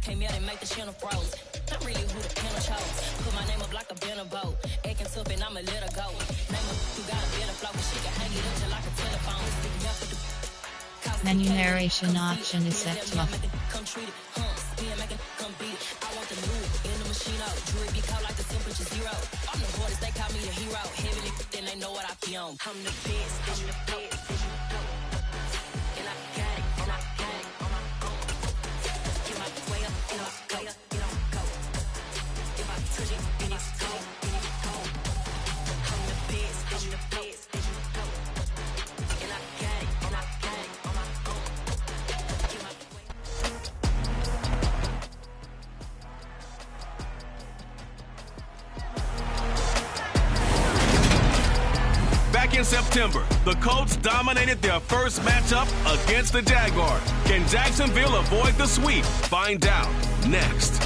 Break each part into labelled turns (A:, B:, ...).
A: came out and make the channel froze. I'm really who the panel chose. Put my name up like a banner boat. Acting tough and I'ma let her go. Name up who got a better flow, but she can hang it up just like a telephone.
B: Menu narration option is set to off.
A: Come treat it, make it, come beat it. I want the move in the machine out. Jewelry be caught like the temperature zero. I'm the hardest, they call me the hero. Heavily, then they know what I be on. I'm the best, I'm the best. And I got it, and I got it on my own. Get my way up, and I go, it don't go. If I touch it, then it's cold, then it's cold. I'm the best, I'm the best, and I got it, and I got it on my own. Get my way up.
C: Back in September, the Colts dominated their first matchup against the Jaguars. Can Jacksonville avoid the sweep? Find out next.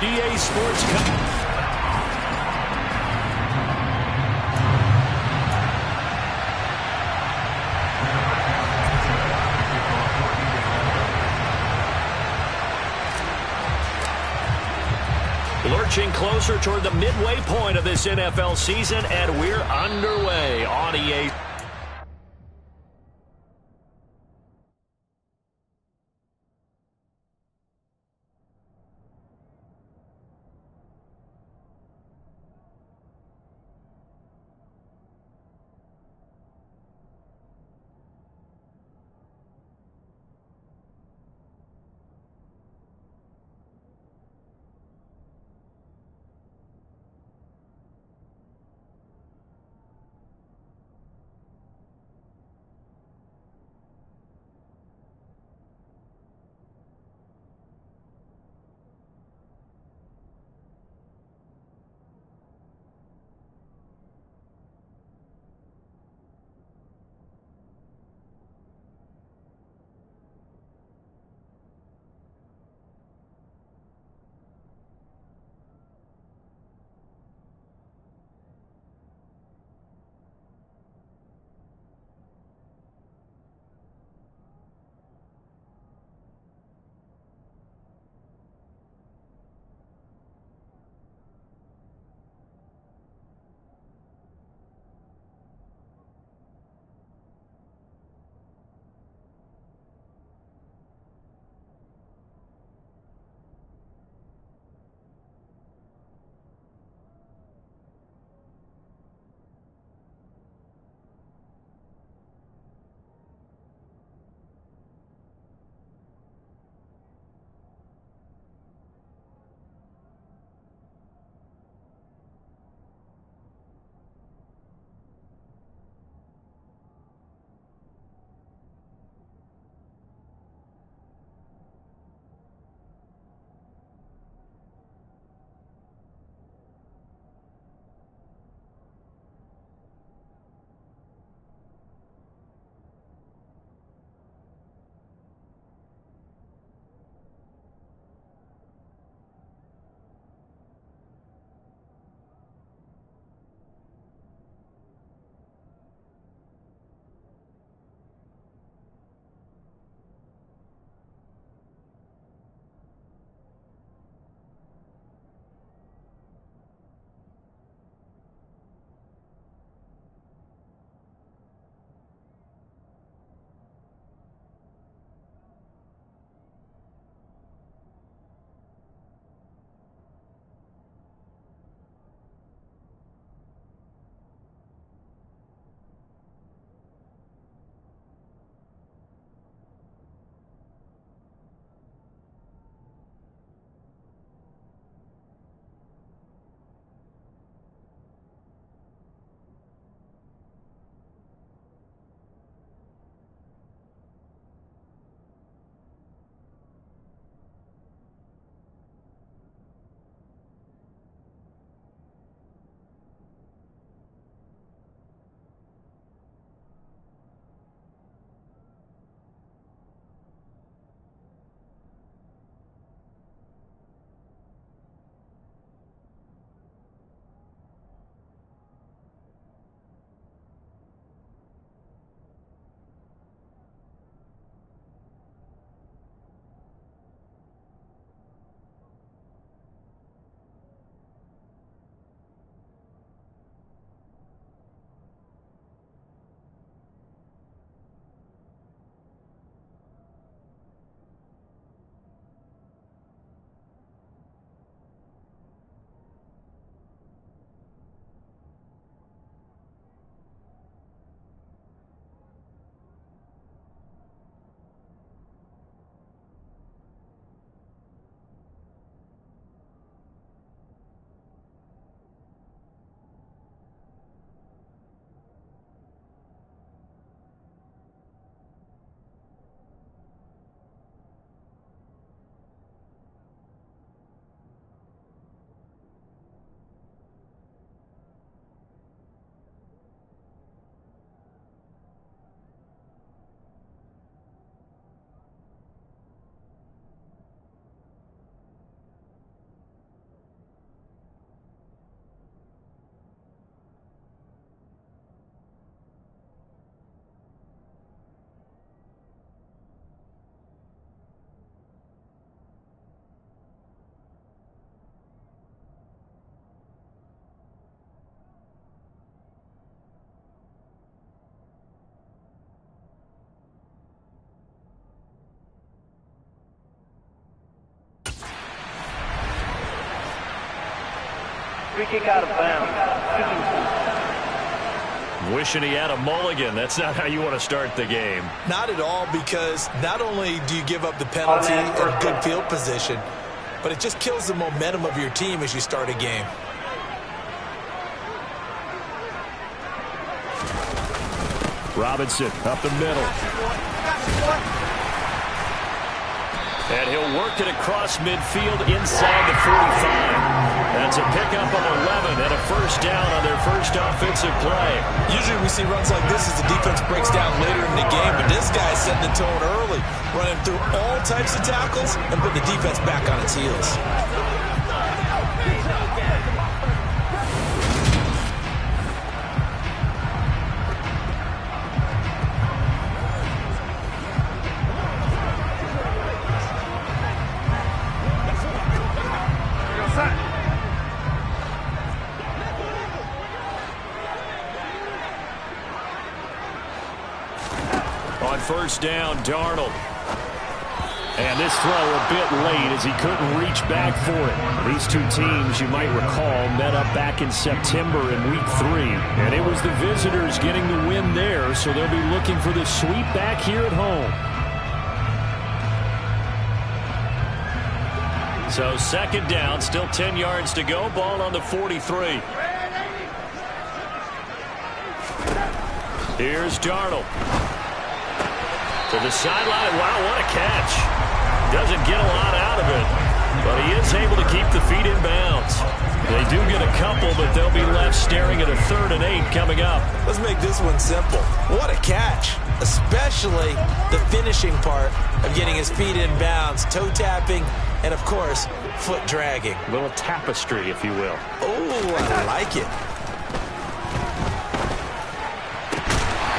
D: EA Sports Cup. Lurching closer toward the midway point of this NFL season, and we're underway on EA.
E: Free kick out of bounds.
D: Wishing he had a mulligan. That's not how you want to start the game.
F: Not at all, because not only do you give up the penalty and good field position, but it just kills the momentum of your team as you start a game.
D: Robinson up the middle. And he'll work it across midfield inside the 45. That's a pickup of 11 and a first down on their first offensive play.
F: Usually we see runs like this as the defense breaks down later in the game, but this guy's setting the tone early, running through all types of tackles and putting the defense back on its heels.
D: First down, Darnold. And this throw a bit late as he couldn't reach back for it. These two teams, you might recall, met up back in September in Week 3. And it was the visitors getting the win there, so they'll be looking for the sweep back here at home. So second down, still 10 yards to go. Ball on the 43. Here's Darnold. To the sideline. Wow, what a catch. Doesn't get a lot out of it, but he is able to keep the feet in bounds. They do get a couple, but they'll be left staring at a 3rd and 8 coming up.
F: Let's make this one simple. What a catch, especially the finishing part of getting his feet in bounds, toe tapping, and, of course, foot dragging.
D: A little tapestry, if you will.
F: Oh, I like it.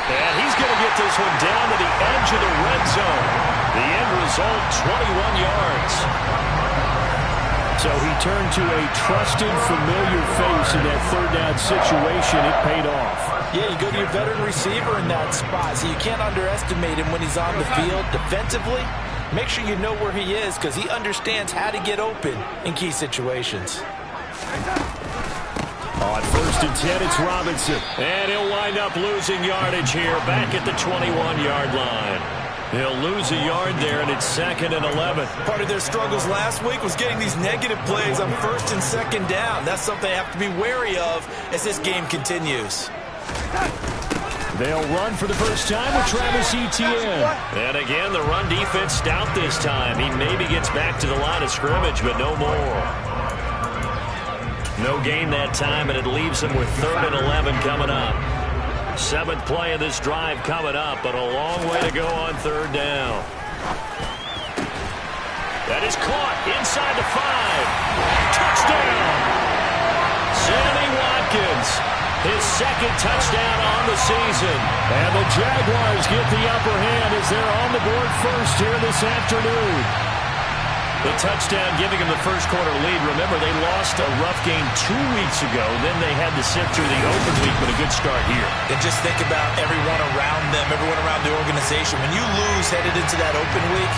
D: And he's going to get this one down to the edge of the red zone. The end result, 21 yards. So he turned to a trusted, familiar face in that 3rd down situation. It paid off.
F: Yeah, you go to your veteran receiver in that spot, so you can't underestimate him when he's on the field defensively. Make sure you know where he is, because he understands how to get open in key situations.
D: On 1st and 10, it's Robinson. And he'll wind up losing yardage here back at the 21-yard line. He'll lose a yard there, and it's 2nd and 11.
F: Part of their struggles last week was getting these negative plays on 1st and 2nd down. That's something they have to be wary of as this game continues.
D: They'll run for the first time with Travis Etienne. And again, the run defense stout this time. He maybe gets back to the line of scrimmage, but no more. No gain that time, and it leaves him with 3rd and 11 coming up. 7th play of this drive coming up, but a long way to go on 3rd down. That is caught inside the 5. Touchdown! Sammy Watkins, his 2nd touchdown on the season. And the Jaguars get the upper hand as they're on the board first here this afternoon. The touchdown giving them the first quarter lead. Remember, they lost a rough game 2 weeks ago. Then they had to sift through the open week, but a good start here.
F: And just think about everyone around them, everyone around the organization. When you lose headed into that open week,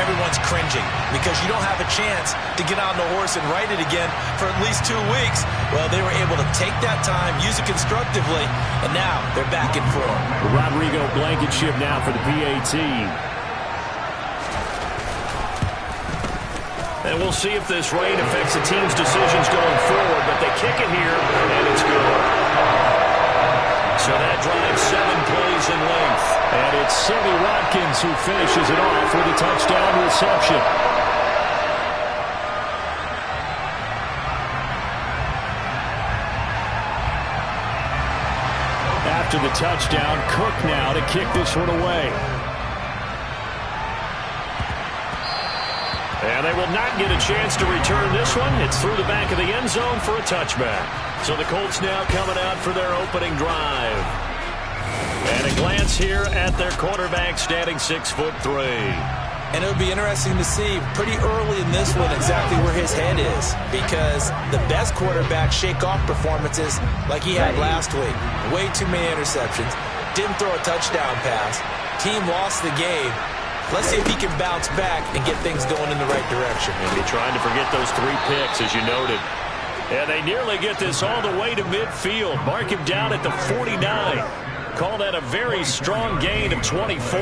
F: everyone's cringing because you don't have a chance to get on the horse and ride it again for at least 2 weeks. Well, they were able to take that time, use it constructively, and now they're back in form.
D: Rodrigo Blankenship now for the PAT. And we'll see if this rain affects the team's decisions going forward, but they kick it here, and it's good. So that drives 7 plays in length. And it's Sammy Watkins who finishes it off with a touchdown reception. After the touchdown, Cook now to kick this one away. And they will not get a chance to return this one. It's through the back of the end zone for a touchback. So the Colts now coming out for their opening drive. And a glance here at their quarterback standing 6'3".
F: And it'll be interesting to see pretty early in this one exactly where his head is, because the best quarterbacks shake off performances like he had last week. Way too many interceptions. Didn't throw a touchdown pass. Team lost the game. Let's see if he can bounce back and get things going in the right direction.
D: And be trying to forget those 3 picks, as you noted. And they nearly get this all the way to midfield. Mark him down at the 49. Call that a very strong gain of 24.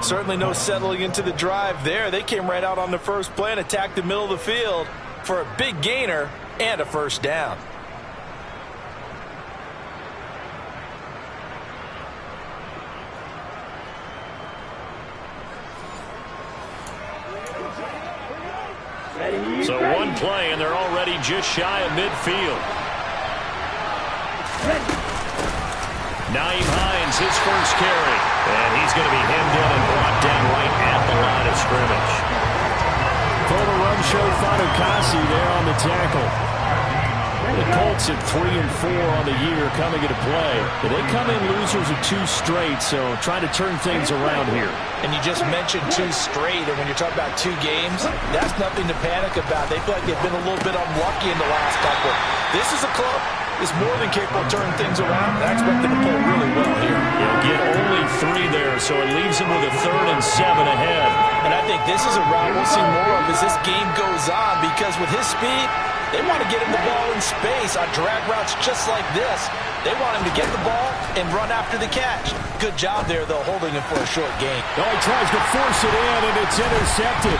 F: Certainly no settling into the drive there. They came right out on the first play and attacked the middle of the field for a big gainer and a first down.
D: So one play, and they're already just shy of midfield. Naeem Hines, his first carry. And he's going to be hemmed in and brought down right at the line of scrimmage.
E: For the run show, Fatukasi there on the tackle. The Colts at 3-4 on the year coming into play. But they come in losers of 2 straight, so trying to turn things around here.
F: And you just mentioned 2 straight, and when you're talking about 2 games, that's nothing to panic about. They feel like they've been a little bit unlucky in the last couple. This is a club that's more than capable of turning things around. I expect them to play really well here.
D: He'll get only 3 there, so it leaves him with a 3rd and 7 ahead.
F: And I think this is a route we'll see more of as this game goes on, because with his speed, they want to get him the ball in space on drag routes just like this. They want him to get the ball and run after the catch. Good job there, though, holding him for a short gain.
E: Oh, he tries to force it in, and it's intercepted.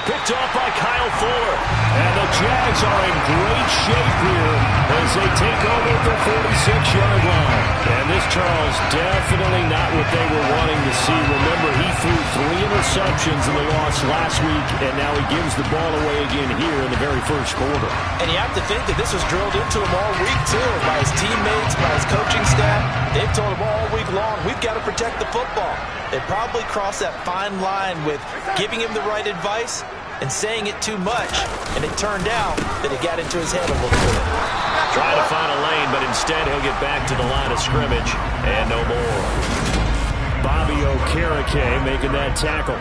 D: Picked off by Kyle Fuller. And the Jags are in great shape here as they take over at the 46-yard line. And this, Charles, definitely not what they were wanting to see. Remember, he threw 3 interceptions in the loss last week, and now he gives the ball away again here in the very first quarter.
F: And you have to think that this was drilled into him all week, too, by his teammates, by his coaching staff. They've told him all week long, we've got to protect the football. They probably crossed that fine line with giving him the right advice and saying it too much, and it turned out that it got into his head a little bit.
D: Trying to find a lane, but instead he'll get back to the line of scrimmage, and no more.
E: Bobby Okereke making that tackle.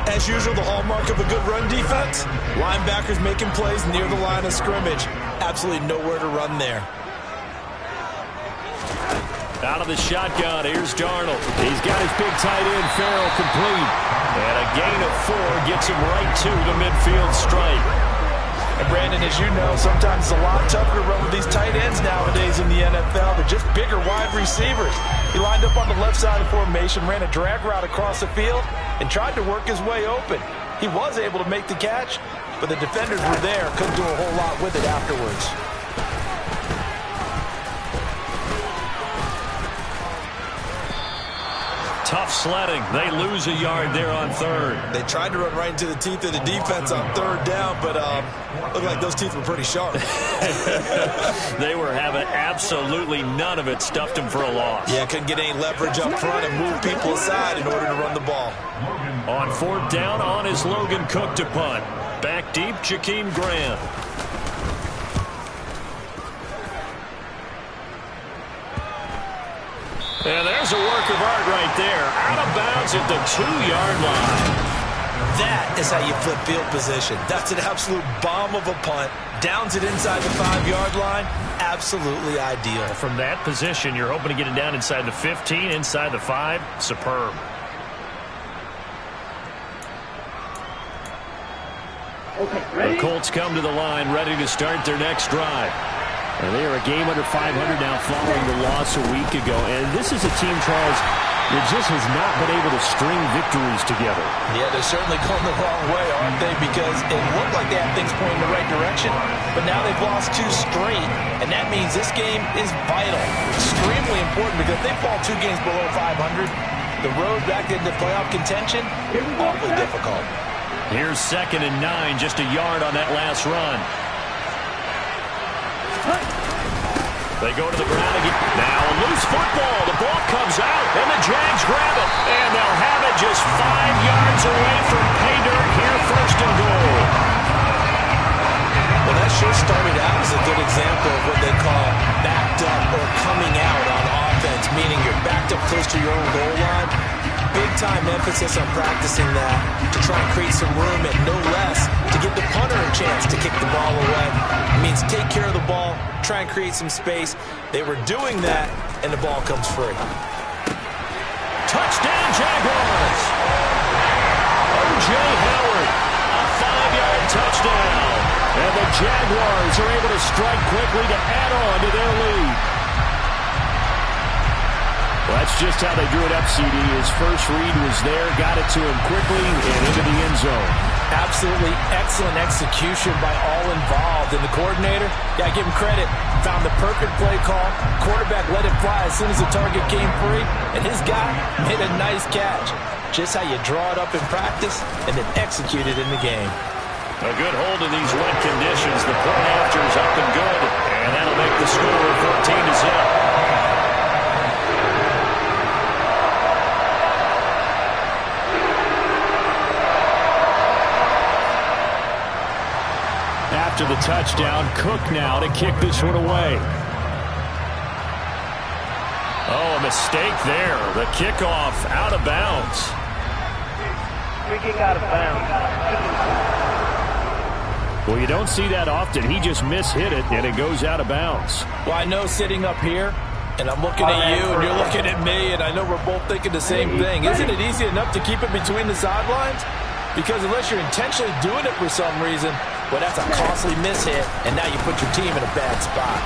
F: As usual, the hallmark of a good run defense, linebackers making plays near the line of scrimmage. Absolutely nowhere to run there.
D: Out of the shotgun, here's Darnold. He's got his big tight end, Farrell, complete. And a gain of 4 gets him right to the midfield stripe.
F: And Brandon, as you know, sometimes it's a lot tougher to run with these tight ends nowadays in the NFL. They're just bigger wide receivers. He lined up on the left side of the formation, ran a drag route across the field, and tried to work his way open. He was able to make the catch, but the defenders were there, couldn't do a whole lot with it afterwards.
D: Tough sledding. They lose a yard there on 3rd.
F: They tried to run right into the teeth of the defense on 3rd down, but looked like those teeth were pretty sharp.
D: They were having absolutely none of it. Stuffed them for a loss.
F: Yeah, couldn't get any leverage up front and move people aside in order to run the ball.
D: On 4th down, on is Logan Cook to punt. Back deep, Jakeem Graham. And there's a work of art right there. Out of bounds at the 2-yard line.
F: That is how you flip field position. That's an absolute bomb of a punt. Downs it inside the 5-yard line. Absolutely ideal.
D: From that position, you're hoping to get it down inside the 15, inside the 5. Superb. The Colts come to the line, ready to start their next drive.
E: And they are a game under 500 now following the loss a week ago. And this is a team, Charles, that just has not been able to string victories together.
F: Yeah, they're certainly going the wrong way, aren't they? Because it looked like they had things pointing in the right direction, but now they've lost 2 straight, and that means this game is vital. Extremely important, because if they fall 2 games below 500, the road back into playoff contention, awfully difficult.
D: Here's 2nd and 9, just a yard on that last run. They go to the ground again. Now a loose football. The ball comes out, and the Jags grab it. And they'll have it just 5 yards away from pay dirt here, 1st and goal.
F: Well, that sure started out as a good example of what they call backed up or coming out on offense, meaning you're backed up close to your own goal line. Big-time emphasis on practicing that to try and create some room and no less to give the punter a chance to kick the ball away. It means take care of the ball, try and create some space. They were doing that, and the ball comes free.
D: Touchdown, Jaguars! O.J. Howard, a 5-yard touchdown.
E: And the Jaguars are able to strike quickly to add on to their lead. Well, that's just how they drew it up, CD. His first read was there, got it to him quickly, and into the end zone.
F: Absolutely excellent execution by all involved. And the coordinator, got to give him credit, found the perfect play call. Quarterback let it fly as soon as the target came free, and his guy made a nice catch. Just how you draw it up in practice and then execute it in the game.
D: A good hold in these wet conditions. The point after is up and good, and that'll make the score 14-0.
E: After the touchdown, Cook now to kick this one away.
D: Oh, a mistake there. The kickoff out of bounds.
G: Free kick out of bounds.
E: Well, you don't see that often. He just mishit it, and it goes out of bounds.
F: Well, I know sitting up here, and I'm looking at you, and you're looking at me, and I know we're both thinking the same thing. Isn't it easy enough to keep it between the sidelines? Because unless you're intentionally doing it for some reason, well, that's a costly mishit, and now you put your team in a bad spot.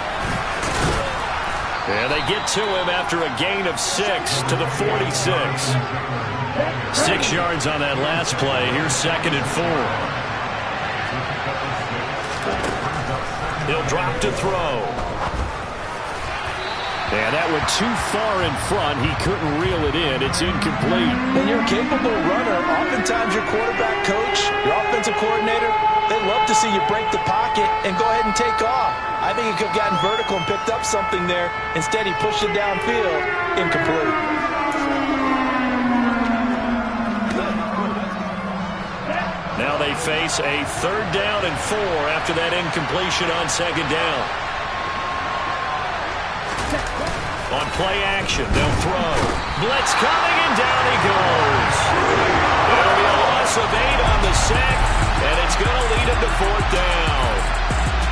D: And they get to him after a gain of 6 to the 46. 6 yards on that last play. Here's 2nd and 4. He'll drop to throw.
E: And that went too far in front. He couldn't reel it in. It's incomplete.
F: When you're a capable runner, oftentimes your quarterback coach, your offensive coordinator, they love to see you break the pocket and go ahead and take off. I think he could have gotten vertical and picked up something there. Instead, he pushed it downfield. Incomplete.
D: Now they face a 3rd down and 4 after that incompletion on 2nd down. On play action, they'll throw. Blitz coming, and down he goes. It'll be a loss of 8 on the sack, and it's going to lead him to 4th down.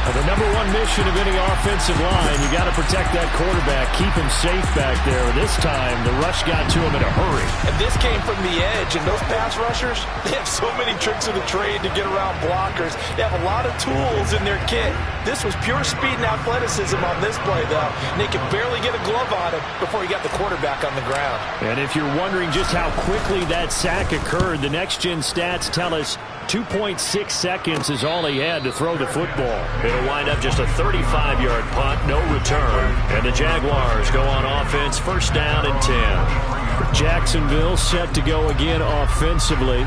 E: The number one mission of any offensive line, you got to protect that quarterback, keep him safe back there. This time, the rush got to him in a hurry.
F: And this came from the edge, and those pass rushers, they have so many tricks of the trade to get around blockers. They have a lot of tools in their kit. This was pure speed and athleticism on this play, though. And they could barely get a glove on him before he got the quarterback on the ground.
E: And if you're wondering just how quickly that sack occurred, the next-gen stats tell us 2.6 seconds is all he had to throw the football.
D: It'll wind up just a 35-yard punt, no return. And the Jaguars go on offense, 1st down and 10.
E: Jacksonville set to go again offensively.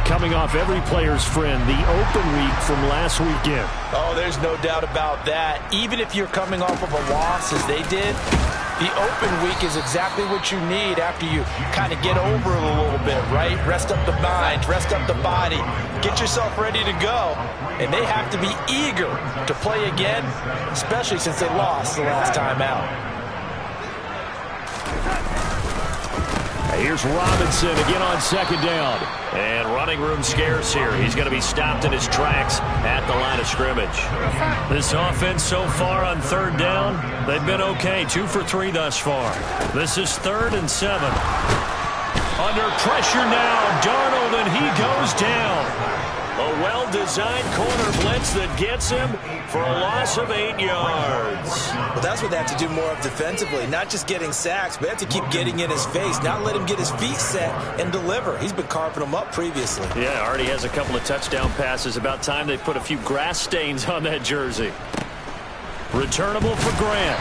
E: Coming off every player's friend, the open week from last weekend.
F: Oh, there's no doubt about that. Even if you're coming off of a loss as they did, the open week is exactly what you need after you kind of get over it a little bit, right? Rest up the mind, rest up the body, get yourself ready to go. And they have to be eager to play again, especially since they lost the last time out.
E: Here's Robinson again on 2nd down.
D: And running room scarce here. He's going to be stopped in his tracks at the line of scrimmage. This offense so far on 3rd down, they've been okay. 2 for 3 thus far. This is 3rd and 7. Under pressure now, Darnold, and he goes down. A well-designed corner blitz that gets him for a loss of 8 yards.
F: Well, that's what they have to do more of defensively. Not just getting sacks, but they have to keep getting in his face. Not let him get his feet set and deliver. He's been carving them up previously.
D: Yeah, already has a couple of touchdown passes. About time they put a few grass stains on that jersey. Returnable for Grant.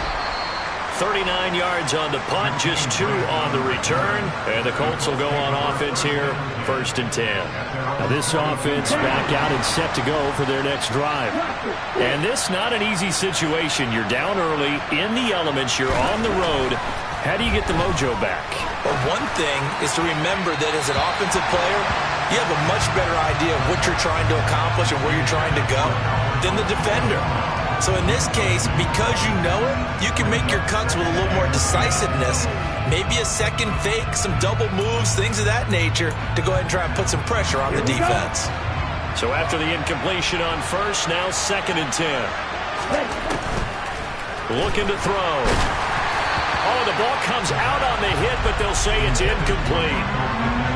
D: 39 yards on the punt, just 2 on the return. And the Colts will go on offense here, 1st and 10.
E: Now this offense back out and set to go for their next drive.
D: And this not an easy situation. You're down early, in the elements, you're on the road. How do you get the mojo back?
F: Well, one thing is to remember that as an offensive player, you have a much better idea of what you're trying to accomplish and where you're trying to go than the defender. So in this case, because you know it, you can make your cuts with a little more decisiveness. Maybe a second fake, some double moves, things of that nature to go ahead and try and put some pressure on the defense.
D: So after the incompletion on 1st, now 2nd and 10. Looking to throw. Oh, the ball comes out on the hit, but they'll say it's incomplete.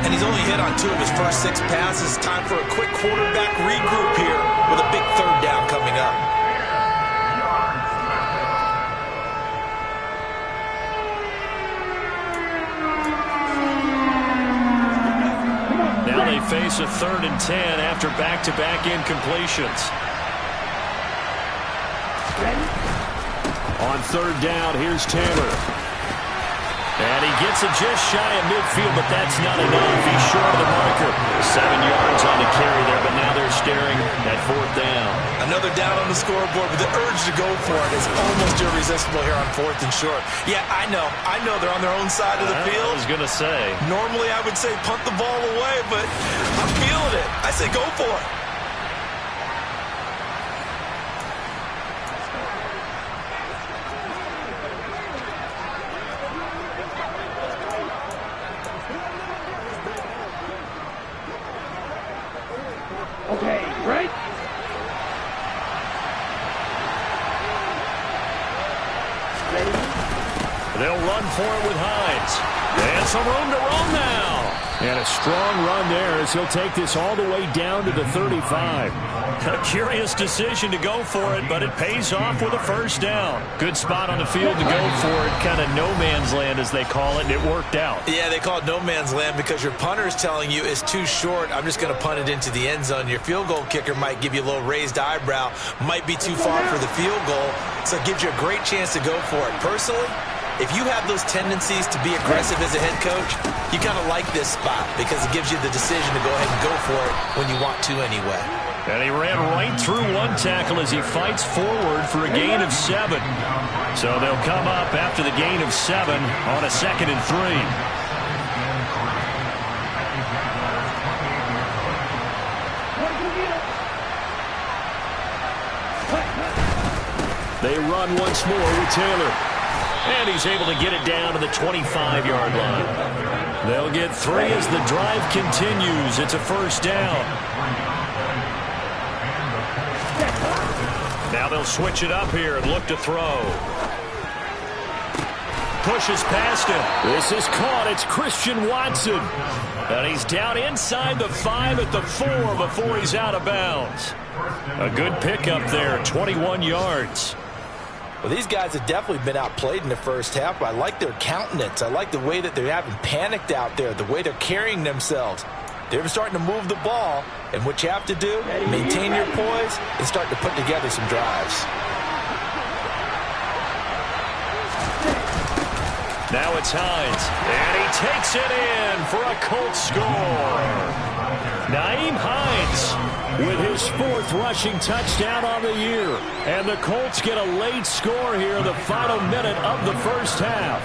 F: And he's only hit on 2 of his first 6 passes. Time for a quick quarterback regroup here with a big 3rd down
D: they face a 3rd and 10 after back-to-back incompletions.
E: On 3rd down, here's Taylor.
D: And he gets it just shy of midfield, but that's not enough. He's short of the marker. 7 yards on the carry there, but now they're staring at 4th down.
F: Another down on the scoreboard, but the urge to go for it is almost irresistible here on 4th and short. Yeah, I know they're on their own side of the field.
D: I was going to say.
F: Normally I would say punt the ball away, but I'm feeling it. I say go for it.
G: Okay, right?
D: They'll run for it with Hines. And some room to roam now.
E: And a strong run there as he'll take this all the way down to the 35.
D: A curious decision to go for it, but it pays off with a 1st down. Good spot on the field to go for it. Kind of no man's land, as they call it, and it worked out.
F: Yeah, they call it no man's land because your punter is telling you it's too short. I'm just going to punt it into the end zone. Your field goal kicker might give you a little raised eyebrow, might be too far for the field goal, so it gives you a great chance to go for it. Personally, if you have those tendencies to be aggressive as a head coach, you kind of like this spot because it gives you the decision to go ahead and go for it when you want to anyway.
D: And he ran right through one tackle as he fights forward for a gain of 7. So they'll come up after the gain of 7 on a 2nd and 3.
E: They run once more with Taylor.
D: And he's able to get it down to the 25-yard line. They'll get 3 as the drive continues. It's a 1st down. Now they'll switch it up here and look to throw. Pushes past him.
E: This is caught. It's Christian Watson.
D: And he's down inside the 5 at the 4 before he's out of bounds. A good pickup there, 21 yards.
F: Well, these guys have definitely been outplayed in the 1st half, but I like their countenance. I like the way that they haven't panicked out there, the way they're carrying themselves. They're starting to move the ball, and what you have to do, maintain your poise and start to put together some drives.
D: Now it's Hines, and he takes it in for a Colts score. Nyheim Hines with his 4th rushing touchdown on the year. And the Colts get a late score here in the final minute of the 1st half.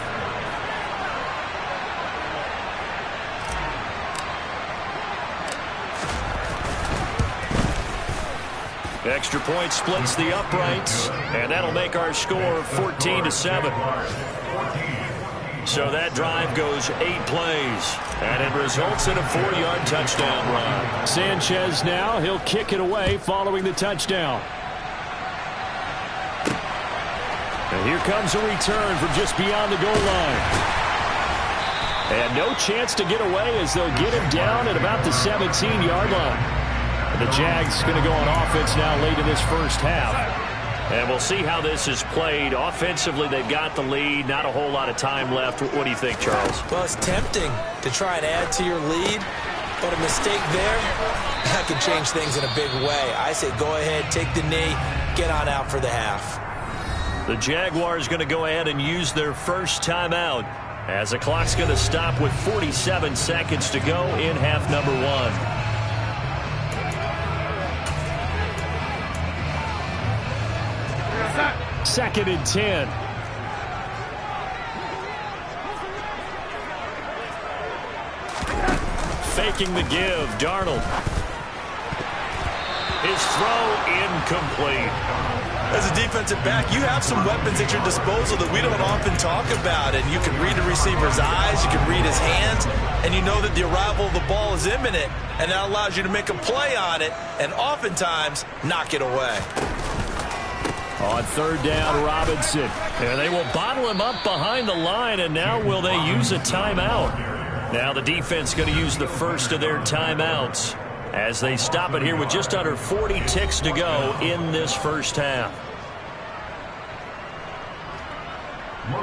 D: Extra point splits the uprights, and that'll make our score 14-7. So that drive goes 8 plays, and it results in a 4-yard touchdown run.
E: Sanchez now, he'll kick it away following the touchdown. And here comes a return from just beyond the goal line. And no chance to get away as they'll get him down at about the 17-yard line. And the Jags going to go on offense now late in this 1st half.
D: And we'll see how this is played. Offensively, they've got the lead. Not a whole lot of time left. What do you think, Charles?
F: Well, it's tempting to try and add to your lead, but a mistake there, that can change things in a big way. I say go ahead, take the knee, get on out for the half.
D: The Jaguars going to go ahead and use their 1st timeout as the clock's going to stop with 47 seconds to go in half number 1.
E: 2nd and 10.
D: Faking the give, Darnold. His throw incomplete.
F: As a defensive back, you have some weapons at your disposal that we don't often talk about. And you can read a receiver's eyes, you can read his hands, and you know that the arrival of the ball is imminent. And that allows you to make a play on it and oftentimes knock it away.
E: On 3rd down, Robinson.
D: And they will bottle him up behind the line, and now will they use a timeout? Now the defense going to use the 1st of their timeouts as they stop it here with just under 40 ticks to go in this 1st half.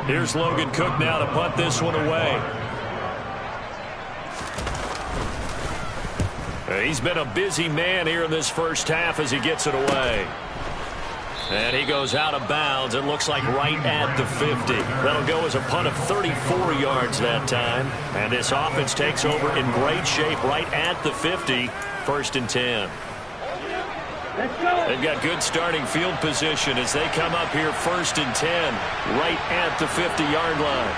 D: Here's Logan Cook now to punt this one away. He's been a busy man here in this first half as he gets it away. And he goes out of bounds. It looks like right at the 50. That'll go as a punt of 34 yards that time. And this offense takes over in great shape right at the 50. 1st and 10. They've got good starting field position as they come up here 1st and 10 right at the 50-yard line.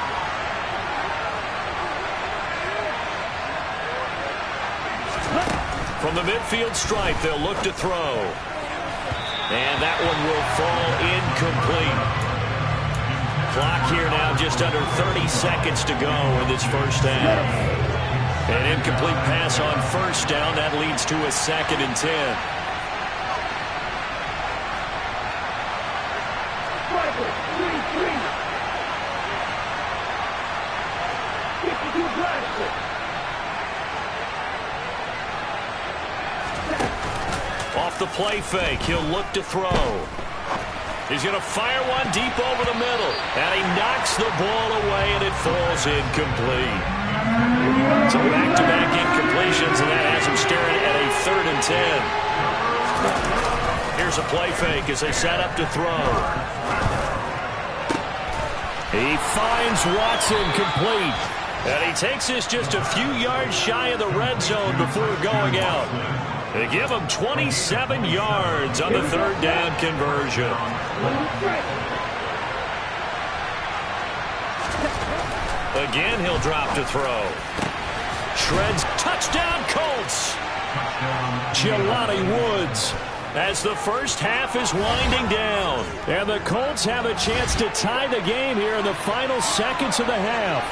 D: From the midfield stripe, they'll look to throw. And that one will fall incomplete. Clock here now just under 30 seconds to go in this first half. An incomplete pass on 1st down. That leads to a 2nd and 10. Off the play fake, he'll look to throw. He's going to fire one deep over the middle. And he knocks the ball away, and it falls incomplete. So back-to-back incompletions, and that has him staring at a 3rd and 10. Here's a play fake as they set up to throw. He finds Watson complete. And he takes this just a few yards shy of the red zone before going out. They give him 27 yards on the 3rd down conversion. Again, he'll drop to throw. Shreds, touchdown Colts. Jelani Woods as the first half is winding down. And the Colts have a chance to tie the game here in the final seconds of the half.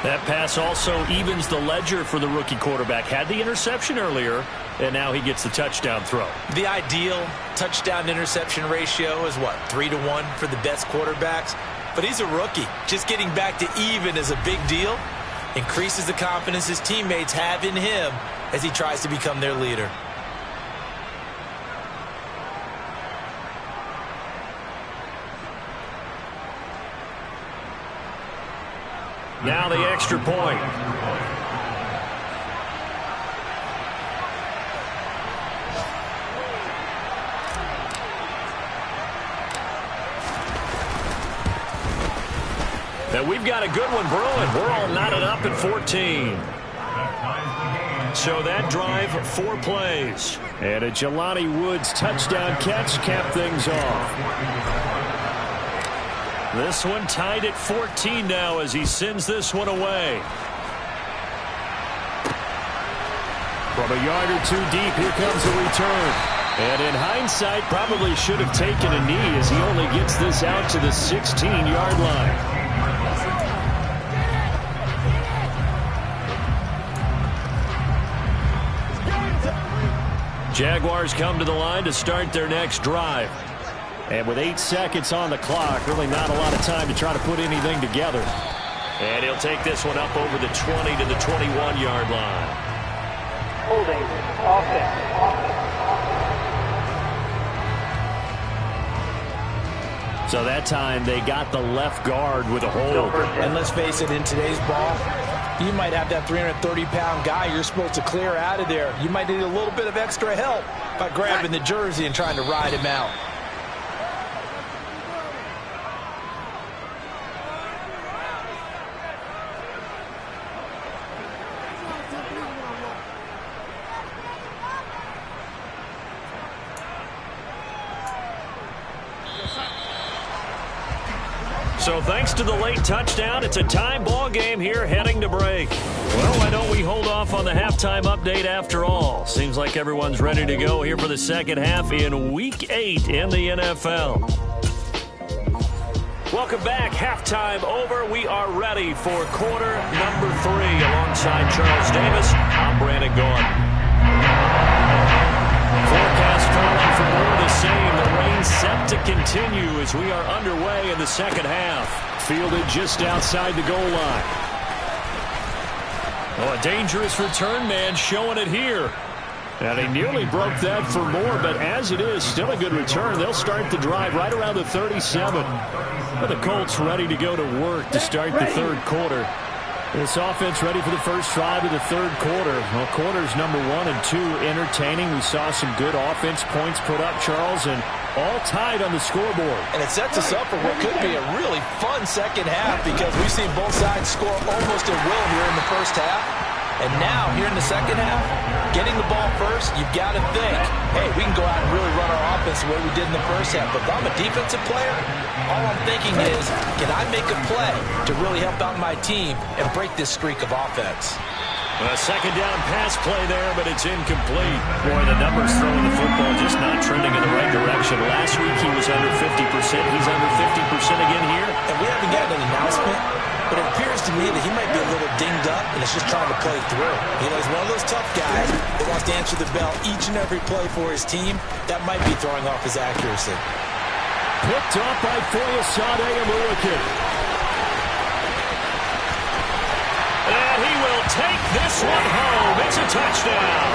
D: That pass also evens the ledger for the rookie quarterback. Had the interception earlier, and now he gets the touchdown throw. The ideal touchdown-interception ratio is what, 3-to-1 for the best quarterbacks? But he's a rookie. Just getting back to even is a big deal. Increases the confidence his teammates have in him as he tries to become their leader. Now the extra point. And we've got a good one brewing. We're all knotted up at 14. So that drive, 4 plays. And a Jelani Woods touchdown catch capped things off. This one tied at 14 now as he sends this one away. From a yard or 2 deep, here comes the return. And in hindsight, probably should have taken a knee as he only gets this out to the 16-yard line. Jaguars come to the line to start their next drive. And with 8 seconds on the clock, really not a lot of time to try to put anything together. And he'll take this one up over the 20 to the 21-yard line.
G: Holding. Offense.
D: So that time they got the left guard with a hold.
F: And let's face it, in today's ball, you might have that 330-pound guy you're supposed to clear out of there. You might need a little bit of extra help by grabbing the jersey and trying to ride him out.
D: So thanks to the late touchdown, it's a tie ball game here heading to break. Well, why don't we hold off on the halftime update after all? Seems like everyone's ready to go here for the second half in Week 8 in the NFL. Welcome back. Halftime over. We are ready for quarter number 3. Alongside Charles Davis, I'm Brandon Gordon. Forecast calling for more of the same. The rain set to continue as we are underway in the second half. Fielded just outside the goal line. Oh, a dangerous return man showing it here. And he nearly broke that for more, but as it is, still a good return. They'll start the drive right around the 37. But the Colts ready to go to work to start the third quarter.
E: This offense ready for the first drive of the third quarter. Well, quarters number 1 and 2 entertaining. We saw some good offense points put up, Charles, and all tied on the scoreboard.
F: And it sets us up for what could be a really fun second half because we've seen both sides score almost at will here in the first half. And now, here in the second half, getting the ball first, you've got to think, hey, we can go out and really run our offense the way we did in the first half. But if I'm a defensive player, all I'm thinking is, can I make a play to really help out my team and break this streak of offense?
D: A second down pass play there, but it's incomplete.
E: Boy, the numbers throwing the football just not trending in the right direction. Last week he was under 50%. He's under 50% again here.
F: And we haven't gotten an announcement, but it appears to me that he might be a little dinged up and is just trying to play through. You know, he's one of those tough guys that wants to answer the bell each and every play for his team. That might be throwing off his accuracy.
E: Picked off by Foyesade Amuakin.
D: And he will take this one home. It's a touchdown.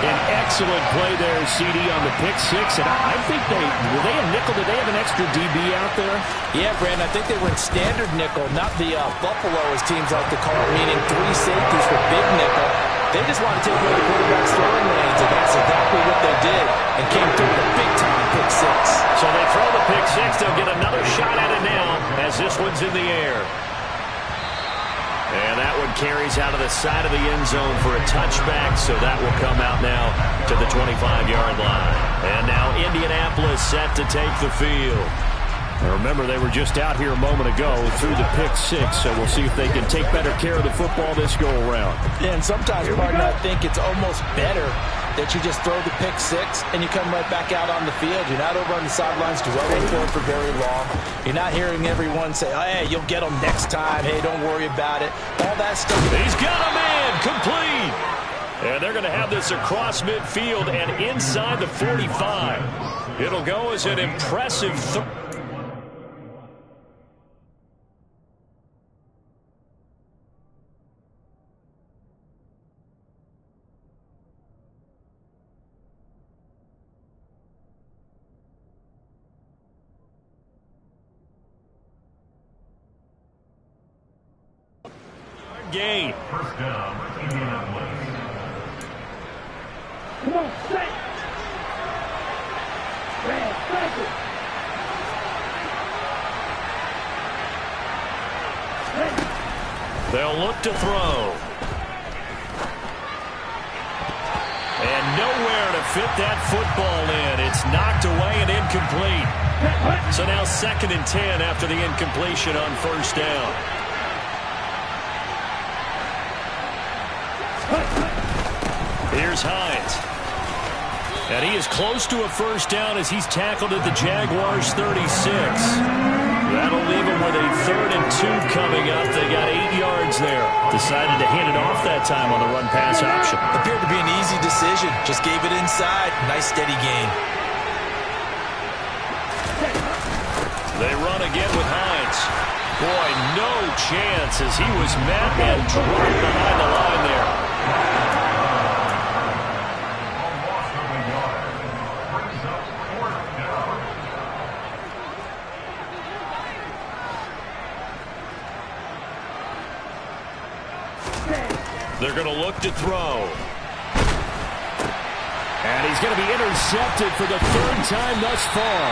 E: An excellent play there, CD, on the pick six. And I think were they a nickel? Did they have an extra DB out there?
F: Yeah, Brandon, I think they were in standard nickel, not the Buffalo, as teams like to call it, meaning 3 safeties for big nickel. They just want to take away the quarterback's throwing lanes, and that's exactly what they did, and came through with a big-time pick six.
D: So they throw the pick six. They'll get another shot at it now as this one's in the air. And that one carries out of the side of the end zone for a touchback, so that will come out now to the 25-yard line. And now Indianapolis set to take the field.
E: Now remember, they were just out here a moment ago through the pick six, so we'll see if they can take better care of the football this go-around.
F: Yeah, and sometimes, partner, I think it's almost better that you just throw the pick six and you come right back out on the field. You're not over on the sidelines dwelling for very long. You're not hearing everyone say, oh, hey, you'll get them next time. Hey, don't worry about it. All that stuff.
D: He's got a man complete. And they're going to have this across midfield and inside the 45. It'll go as an impressive gain.
H: First down, Indianapolis.
G: Come on, set. Red, cycle.
D: They'll look to throw. And nowhere to fit that football in. It's knocked away and incomplete. So now 2nd and 10 after the incompletion on first down. Here's Hines. And he is close to a first down as he's tackled at the Jaguars' 36. That'll leave him with a 3rd and 2 coming up. They got 8 yards there. Decided to hand it off that time on the run-pass option.
F: Appeared to be an easy decision. Just gave it inside. Nice steady gain.
D: They run again with Hines. Boy, no chance as he was met and dropped behind the line there. They're going to look to throw.
E: And he's going to be intercepted for the 3rd time thus far.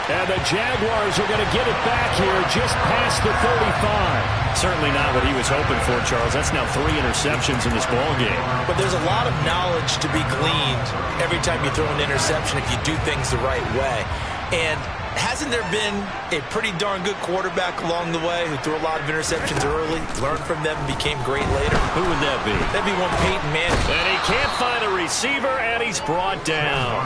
E: And the Jaguars are going to get it back here just past the 35.
D: Certainly not what he was hoping for, Charles. That's now 3 interceptions in this ball game.
F: But there's a lot of knowledge to be gleaned every time you throw an interception if you do things the right way. And hasn't there been a pretty darn good quarterback along the way who threw a lot of interceptions early, learned from them, and became great later?
D: Who would that be?
F: That'd be one Peyton Manning.
D: And he can't find a receiver, and he's brought down.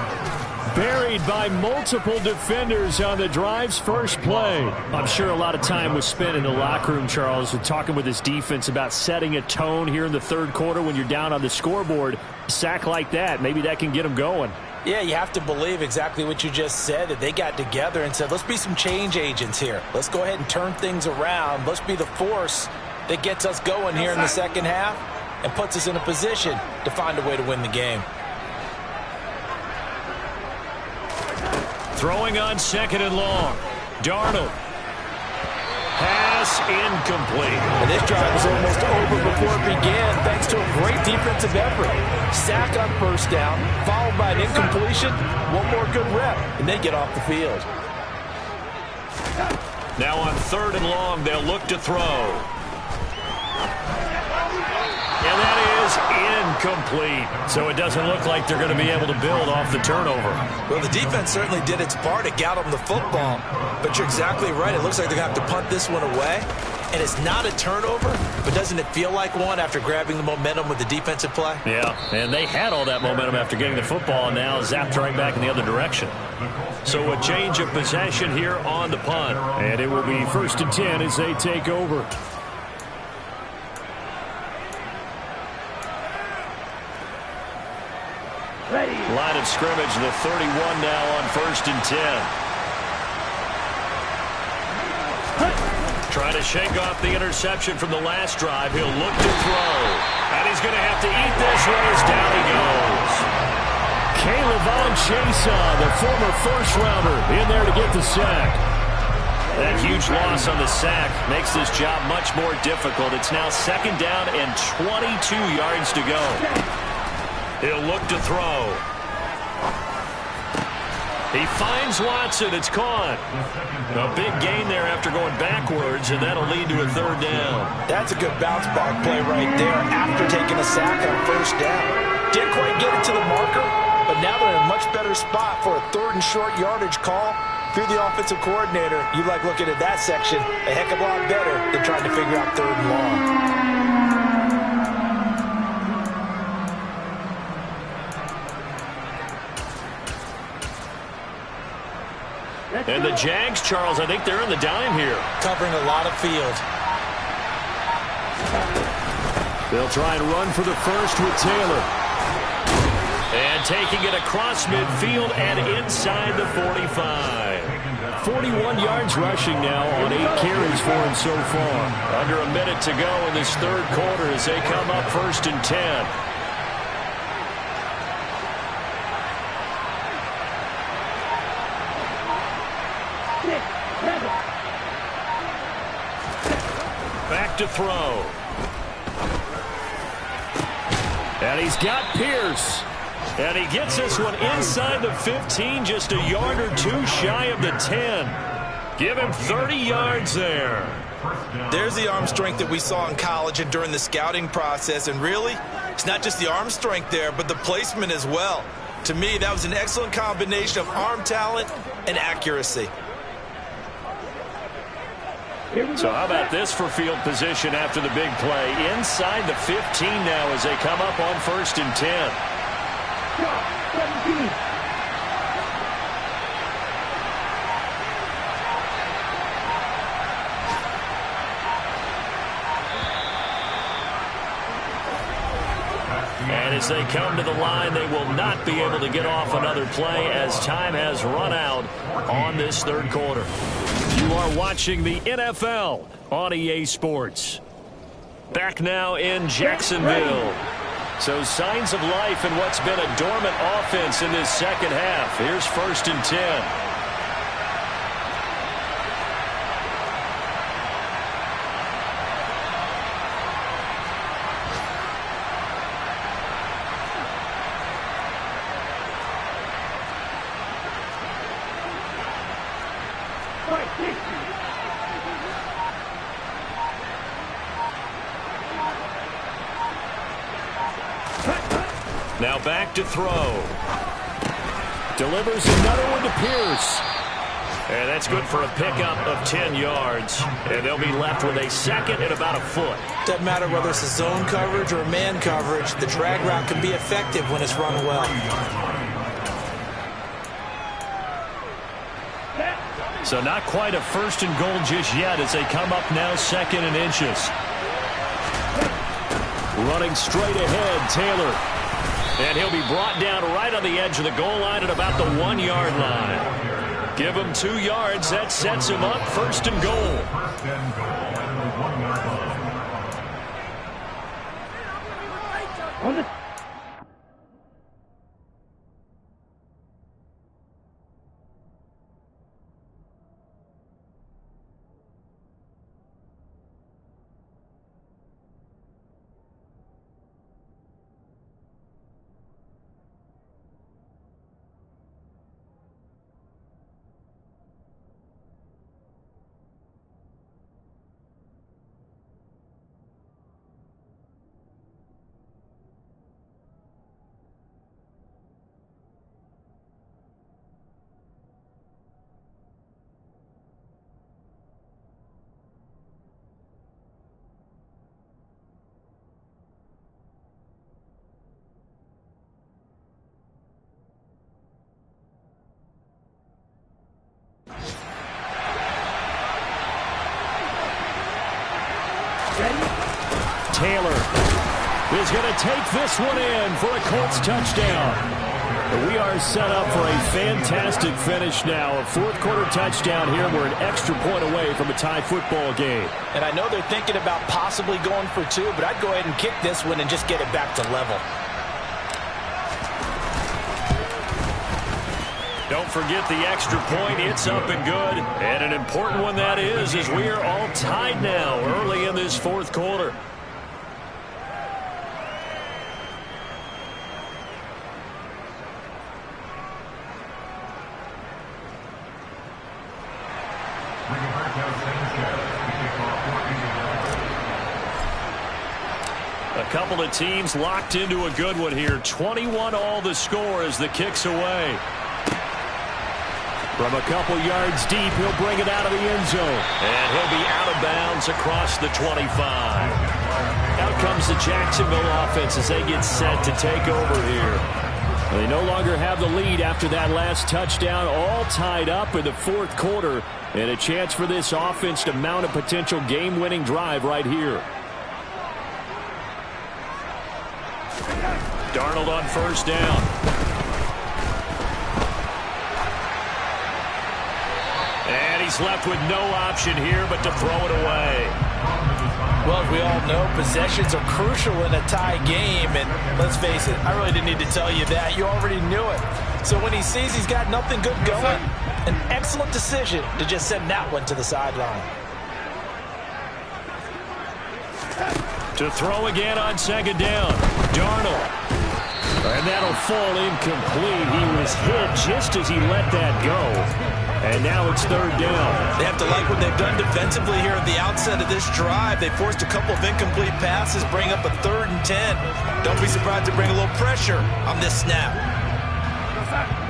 E: Buried by multiple defenders on the drive's first play. I'm sure a lot of time was spent in the locker room, Charles, and talking with his defense about setting a tone here in the 3rd quarter when you're down on the scoreboard. A sack like that, maybe that can get them going.
F: Yeah, you have to believe exactly what you just said, that they got together and said, let's be some change agents here. Let's go ahead and turn things around. Let's be the force that gets us going here in the second half and puts us in a position to find a way to win the game.
D: Throwing on 2nd and long. Darnold has pass incomplete.
F: And this drive was almost over before it began thanks to a great defensive effort. Sack on first down, followed by an incompletion, one more good rep, and they get off the field.
D: Now on 3rd and long, they'll look to throw. And that is incomplete. So it doesn't look like they're going to be able to build off the turnover.
F: Well, the defense certainly did its part to get them the football. But you're exactly right. It looks like they're going to have to punt this one away. And it's not a turnover, but doesn't it feel like one after grabbing the momentum with the defensive play?
D: Yeah, and they had all that momentum after getting the football, and now zapped right back in the other direction. So a change of possession here on the punt.
E: And it will be 1st and 10 as they take over.
D: Line of scrimmage, the 31 now on 1st and 10. Trying to shake off the interception from the last drive. He'll look to throw. And he's going to have to eat this race. Down he goes.
E: Caleb Chason, the former first-rounder, in there to get the sack.
D: That huge loss on the sack makes this job much more difficult. It's now 2nd down and 22 yards to go. He'll look to throw. He finds Watson. It's caught. A big gain there after going backwards, and that'll lead to a 3rd down.
F: That's a good bounce-back play right there after taking a sack on 1st down. Didn't quite get it to the marker, but now they're in a much better spot for a 3rd and short yardage call. If you're the offensive coordinator, you like looking at that section a heck of a lot better than trying to figure out 3rd and long.
D: And the Jags, Charles, I think they're in the dime here.
F: Covering a lot of field.
E: They'll try and run for the first with Taylor.
D: And taking it across midfield and inside the 45.
E: 41 yards rushing now on 8 carries for him so far.
D: Under a minute to go in this 3rd quarter as they come up 1st and 10. Back to throw.
E: And he's got Pierce.
D: And he gets this one inside the 15, just a yard or two shy of the 10. Give him 30 yards there.
F: There's the arm strength that we saw in college and during the scouting process. And really, it's not just the arm strength there, but the placement as well. To me, that was an excellent combination of arm talent and accuracy.
D: So how about this for field position after the big play? Inside the 15 now as they come up on 1st and 10.
G: 17.
D: And as they come to the line, they will not be able to get off another play as time has run out on this 3rd quarter. You are watching the NFL on EA Sports. Back now in Jacksonville. So signs of life in what's been a dormant offense in this 2nd half. Here's 1st and 10. Now back to throw.
E: Delivers another one to Pierce.
D: And that's good for a pickup of 10 yards. And they'll be left with a 2nd and about a foot.
F: Doesn't matter whether it's a zone coverage or a man coverage. The drag route can be effective when it's run well.
D: So not quite a 1st and goal just yet as they come up now 2nd and inches.
E: Running straight ahead, Taylor.
D: And he'll be brought down right on the edge of the goal line at about the 1 yard line. Give him 2 yards. That sets him up 1st and goal.
H: 1st and goal at the 1 yard line.
E: Taylor is going to take this one in for a Colts touchdown. We are set up for a fantastic finish now. A fourth-quarter touchdown here. We're an extra point away from a tie football game.
F: And I know they're thinking about possibly going for two, but I'd go ahead and kick this one and just get it back to level.
E: Don't forget the extra point. It's up and good. And an important one that is, as we are all tied now early in this fourth quarter. A couple of teams locked into a good one here. 21 all the score as the kick's away. From a couple yards deep, he'll bring it out of the end zone. And he'll be out of bounds across the 25. Out comes the Jacksonville offense as they get set to take over here. They no longer have the lead after that last touchdown, all tied up in the fourth quarter, and a chance for this offense to mount a potential game-winning drive right here. Darnold on first down. And he's left with no option here but to throw it away.
F: Well, as we all know, possessions are crucial in a tie game. And let's face it, I really didn't need to tell you that. You already knew it. So when he sees he's got nothing good going, an excellent decision to just send that one to the sideline.
E: To throw again on second down. Darnold. And that'll fall incomplete. He was hit just as he let that go. And now it's third down.
F: They have to like what they've done defensively here at the outset of this drive. They forced a couple of incomplete passes, bring up a 3rd and 10. Don't be surprised to bring a little pressure on this snap.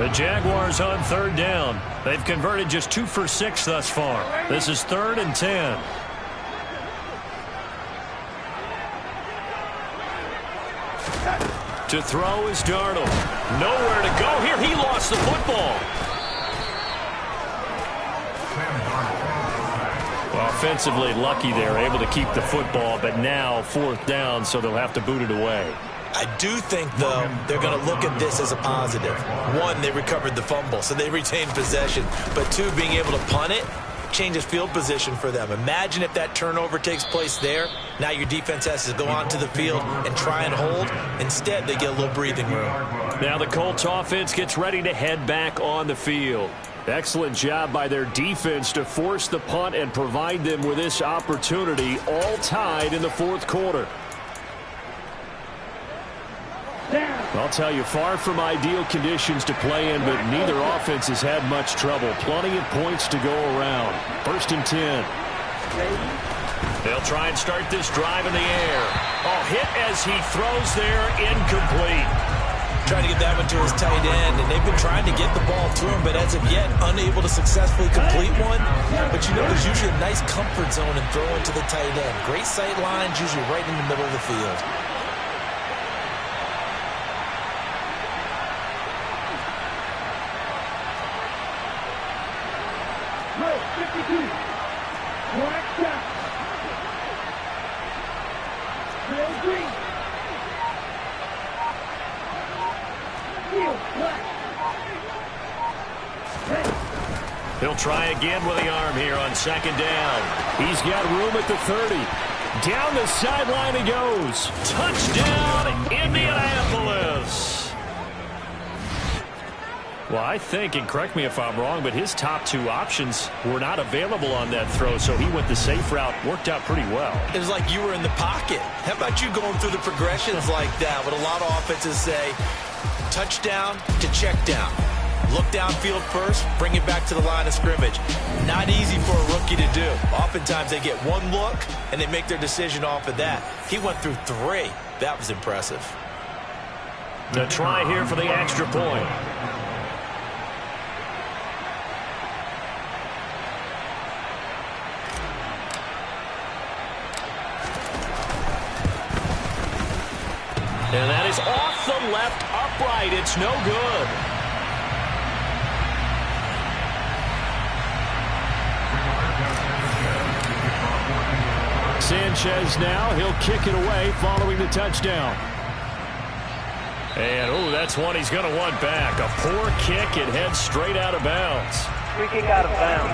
E: The Jaguars on third down. They've converted just 2 for 6 thus far. This is 3rd and 10. To throw is Darnold. Nowhere to go here. He lost the football. Offensively lucky they're able to keep the football, but now 4th down, so they'll have to boot it away.
F: I do think, though, they're going to look at this as a positive. 1, they recovered the fumble, so they retained possession. But 2, being able to punt it changes field position for them. Imagine if that turnover takes place there. Now your defense has to go onto the field and try and hold. Instead, they get a little breathing room.
E: Now the Colts offense gets ready to head back on the field. Excellent job by their defense to force the punt and provide them with this opportunity, all tied in the fourth quarter. I'll tell you, far from ideal conditions to play in, but neither offense has had much trouble. Plenty of points to go around. 1st and 10. They'll try and start this drive in the air. Oh, hit as he throws there, incomplete.
F: Trying to get that one to his tight end, and they've been trying to get the ball to him, but as of yet, unable to successfully complete one. But you know, there's usually a nice comfort zone in throwing to the tight end. Great sight lines, usually right in the middle of the field.
E: He'll try again with the arm here on second down. He's got room at the 30. Down the sideline he goes. Touchdown, Indianapolis. Well, I think, and correct me if I'm wrong, but his top 2 options were not available on that throw, so he went the safe route. Worked out pretty well.
F: It was like you were in the pocket. How about you going through the progressions like that? What a lot of offenses say, touchdown to check down. Look downfield first, bring it back to the line of scrimmage. Not easy for a rookie to do. Oftentimes they get one look, and they make their decision off of that. He went through 3. That was impressive.
E: The try here for the extra point. And that is off the left upright. It's no good. Sanchez now. He'll kick it away following the touchdown. And, that's one he's going to want back. A poor kick. It heads straight out of bounds.
G: Free kick out of bounds.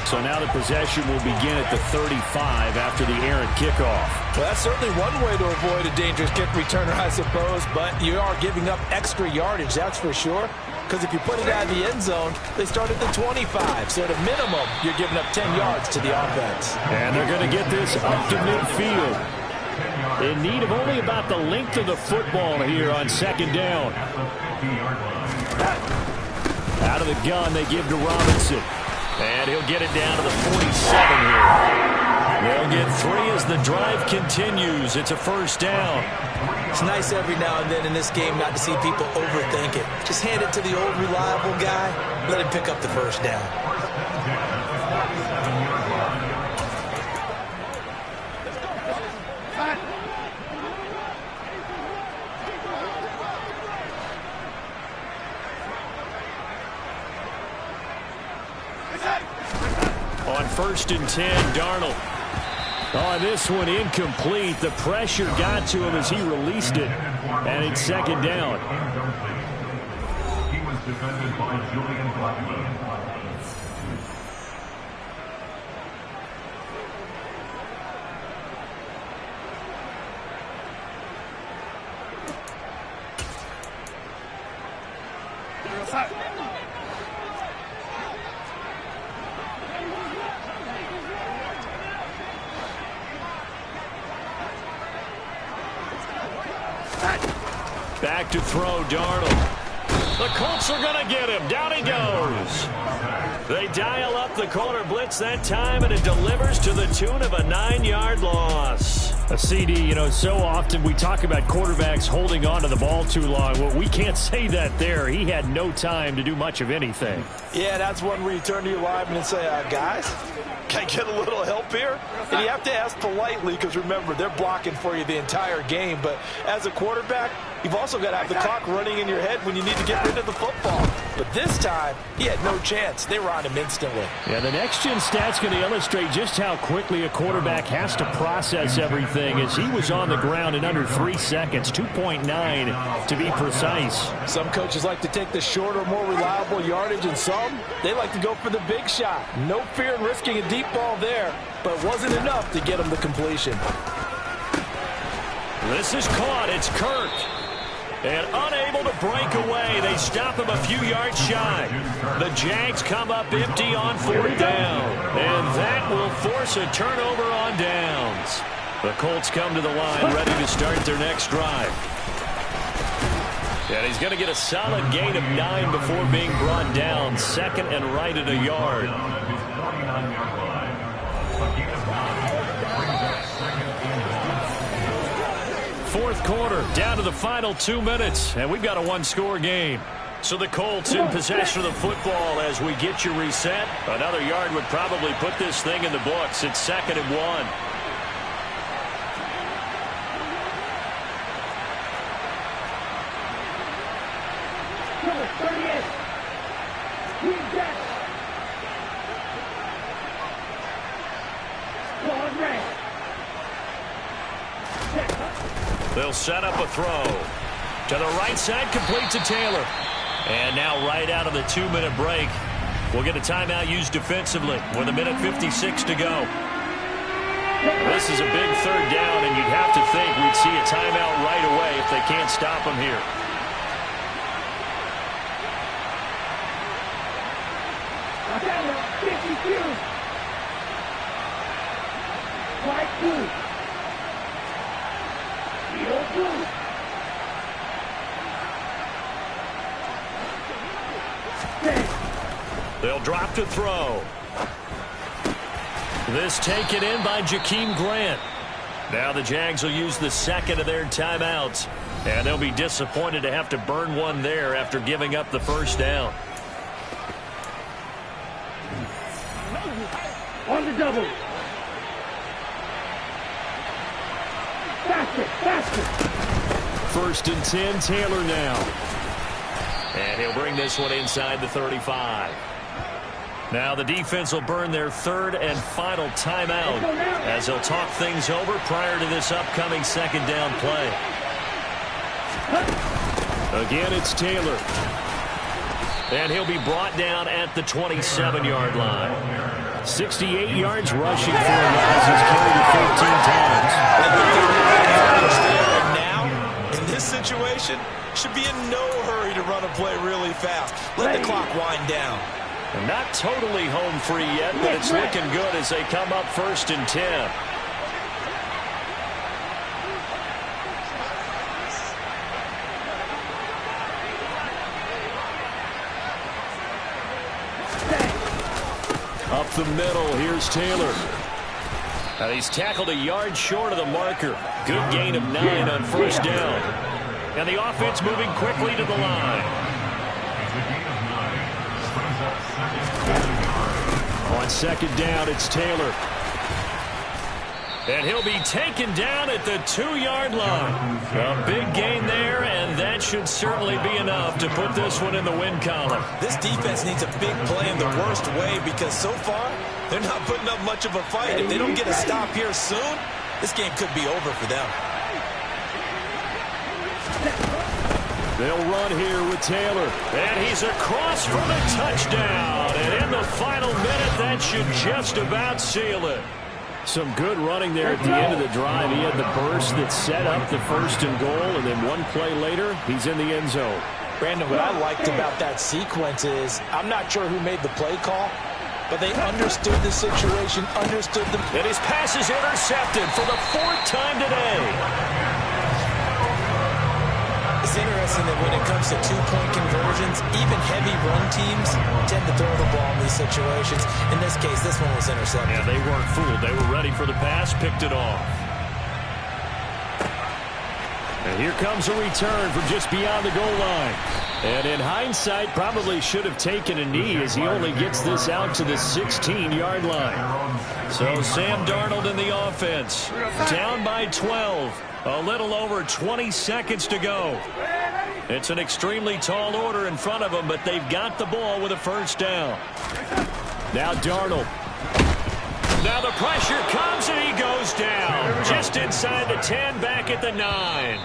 E: So now the possession will begin at the 35 after the errant kickoff.
F: Well, that's certainly one way to avoid a dangerous kick returner, I suppose, but you are giving up extra yardage, that's for sure. Because if you put it out of the end zone, they start at the 25. So at a minimum, you're giving up 10 yards to the offense.
E: And they're going to get this up to midfield. In need of only about the length of the football here on second down. Out of the gun, they give to Robinson. And he'll get it down to the 47 here. They'll get 3 as the drive continues. It's a first down.
F: It's nice every now and then in this game not to see people overthink it. Just hand it to the old reliable guy. Let him pick up the first down.
E: On 1st and 10, Darnold. Oh, this one incomplete. The pressure got to him as he released it. And it's second down.
H: He was defended by Julian Blackburn.
E: Back to throw, Darnold. The Colts are going to get him. Down he goes. They dial up the corner blitz that time, and it delivers to the tune of a 9-yard loss. A CD, so often we talk about quarterbacks holding on to the ball too long. Well, we can't say that there. He had no time to do much of anything.
F: Yeah, that's one where you turn to your lineman and say, guys, can I get a little help here? And you have to ask politely because, remember, they're blocking for you the entire game. But as a quarterback, you've also got to have the clock running in your head when you need to get rid of the football. But this time, he had no chance. They were on him instantly.
E: Yeah, the next-gen stat's going to illustrate just how quickly a quarterback has to process everything as he was on the ground in under 3 seconds, 2.9 to be precise.
F: Some coaches like to take the shorter, more reliable yardage, and some, they like to go for the big shot. No fear in risking a deep ball there, but it wasn't enough to get him the completion.
E: This is caught. It's Kirk. And unable to break away. They stop him a few yards shy. The Jags come up empty on 4th down. And that will force a turnover on downs. The Colts come to the line ready to start their next drive. And he's going to get a solid gain of 9 before being brought down. Second and right at a yard. Fourth quarter, down to the final 2 minutes, and we've got a one-score game. So the Colts in possession of the football as we get you reset. Another yard would probably put this thing in the books. It's 2nd and 1. They'll set up a throw. To the right side, complete to Taylor. And now right out of the 2-minute break, we'll get a timeout used defensively with 1:56 to go. This is a big 3rd down, and you'd have to think we'd see a timeout right away if they can't stop them here. They'll drop to throw. This taken in by Jakeem Grant. Now the Jags will use the 2nd of their timeouts. And they'll be disappointed to have to burn one there after giving up the 1st down.
G: On the double. Faster.
E: 1st and 10, Taylor now. And he'll bring this one inside the 35.
D: Now the defense will burn their third and final timeout as they'll talk things over prior to this upcoming second down play.
E: Again, it's Taylor.
D: And he'll be brought down at the 27-yard line.
E: 68 yards rushing for him as he's carried it 13 times.
F: And now, in this situation, should be in no hurry to run a play really fast. Let the clock wind down.
D: And not totally home free yet, but it's looking good as they come up 1st and 10.
E: Up the middle, here's Taylor.
D: And he's tackled a yard short of the marker. Good gain of 9 on 1st down. And the offense moving quickly to the line.
E: On 2nd down, it's Taylor.
D: And he'll be taken down at the 2-yard line. A big gain there, and that should certainly be enough to put this one in the win column.
F: This defense needs a big play in the worst way because so far, they're not putting up much of a fight. If they don't get a stop here soon, this game could be over for them.
E: They'll run here with Taylor.
D: And he's across for the touchdown. And in the final minute, that should just about seal it.
E: Some good running there at the end of the drive. He had the burst that set up the 1st and goal, and then one play later, he's in the end zone.
F: Brandon, what I liked about that sequence is I'm not sure who made the play call, but they understood the situation, understood the...
D: And his pass is intercepted for the 4th time today.
F: It's interesting that when it comes to two-point conversions, even heavy run teams tend to throw the ball in these situations. In this case, this one was intercepted.
D: Yeah, they weren't fooled. They were ready for the pass, picked it off.
E: And here comes a return from just beyond the goal line. And in hindsight, probably should have taken a knee as he only gets this out to the 16-yard line.
D: So Sam Darnold in the offense, down by 12. A little over 20 seconds to go. It's an extremely tall order in front of them, but they've got the ball with a 1st down.
E: Now Darnold.
D: Now the pressure comes and he goes down. Just inside the 10, back at the 9.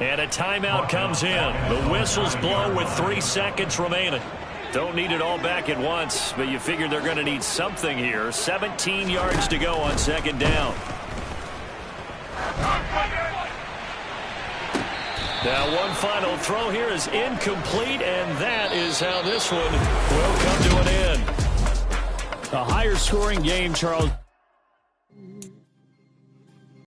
D: And a timeout comes in. The whistles blow with 3 seconds remaining. Don't need it all back at once, but you figure they're going to need something here. 17 yards to go on 2nd down. Now one final throw here is incomplete, and that is how this one will come to an end.
E: A higher scoring game, Charles.